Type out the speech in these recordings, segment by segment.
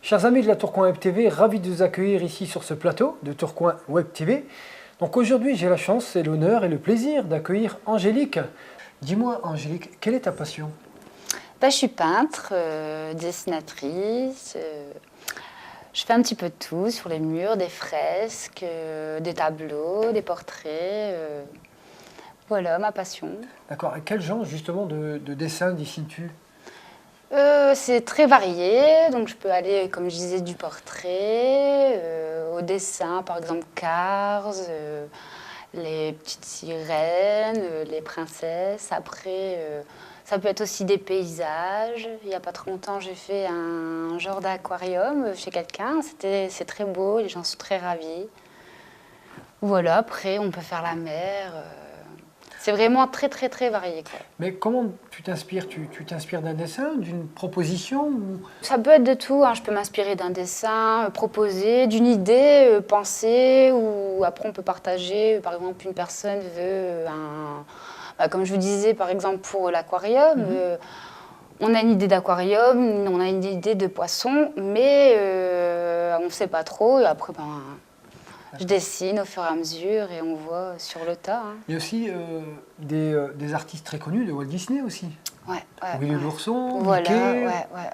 Chers amis de la Tourcoing Web TV, ravi de vous accueillir ici sur ce plateau de Tourcoing Web TV. Donc aujourd'hui, j'ai la chance, et l'honneur et le plaisir d'accueillir Angélique. Dis-moi Angélique, quelle est ta passion? Je suis peintre, dessinatrice. Je fais un petit peu de tout sur les murs, des fresques, des tableaux, des portraits. Voilà ma passion. D'accord. Et quel genre justement de dessin dessines-tu? C'est très varié, donc je peux aller, comme je disais, du portrait, au dessin, par exemple Cars, les petites sirènes, les princesses. Après, ça peut être aussi des paysages. Il n'y a pas trop longtemps, j'ai fait un genre d'aquarium chez quelqu'un. C'est très beau, les gens sont très ravis. Voilà, après, on peut faire la mer. C'est vraiment très, très, très varié, quoi. Mais comment tu t'inspires? Tu t'inspires d'un dessin, d'une proposition ou... Ça peut être de tout, hein. Je peux m'inspirer d'un dessin, proposer, d'une idée, penser, ou après on peut partager. Par exemple, une personne veut comme je vous disais, par exemple pour l'aquarium, on a une idée d'aquarium, on a une idée de poisson, mais on ne sait pas trop. Et après, je dessine au fur et à mesure et on voit sur le tas. Hein. Il y a aussi des artistes très connus de Walt Disney aussi. Ouais, Willy l'ourson, voilà, Mickey,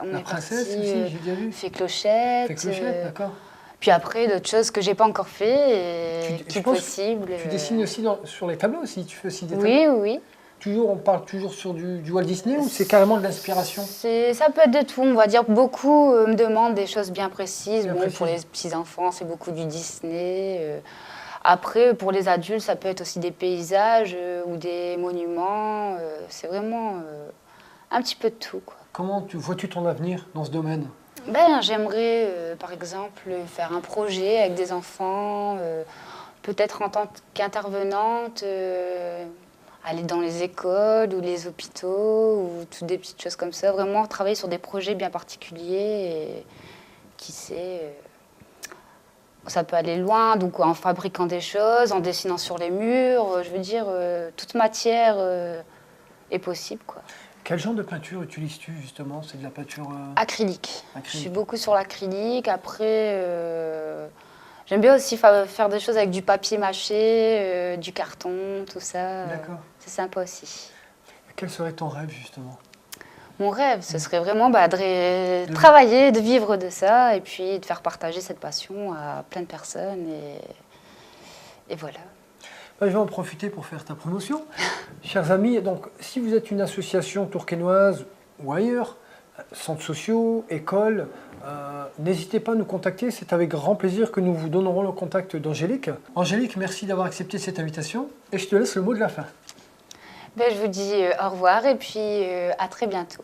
on la est princesse parti, aussi, j'ai déjà vu. Fée Clochette. Fée Clochette, d'accord. Puis après, d'autres choses que j'ai pas encore fait et qui est possible. Tu dessines aussi sur les tableaux aussi, tu fais aussi des tableaux? Oui, oui. On parle toujours sur du Walt Disney ou c'est carrément de l'inspiration? Ça peut être de tout, on va dire. Beaucoup me demandent des choses bien précises. Bien Bon, précises. pour les petits-enfants, c'est beaucoup du Disney. Après, pour les adultes, ça peut être aussi des paysages ou des monuments. C'est vraiment un petit peu de tout, quoi. Comment vois-tu ton avenir dans ce domaine? J'aimerais, par exemple, faire un projet avec des enfants, peut-être en tant qu'intervenante, aller dans les écoles ou les hôpitaux ou toutes des petites choses comme ça. Vraiment travailler sur des projets bien particuliers et qui sait, ça peut aller loin, donc en fabriquant des choses, en dessinant sur les murs. Je veux dire, toute matière est possible, quoi. Quel genre de peinture utilises-tu justement? C'est de la peinture Acrylique. Je acrylique. suis beaucoup sur l'acrylique. Après, j'aime bien aussi faire des choses avec du papier mâché, du carton, tout ça. D'accord. C'est sympa aussi. Quel serait ton rêve justement? Mon rêve, ce serait vraiment de travailler, de vivre de ça et puis de faire partager cette passion à plein de personnes. Et voilà. Je vais en profiter pour faire ta promotion. Chers amis, donc, si vous êtes une association tourquenoise ou ailleurs, centres sociaux, écoles, n'hésitez pas à nous contacter. C'est avec grand plaisir que nous vous donnerons le contact d'Angélique. Angélique, merci d'avoir accepté cette invitation et je te laisse le mot de la fin. Je vous dis au revoir et puis à très bientôt.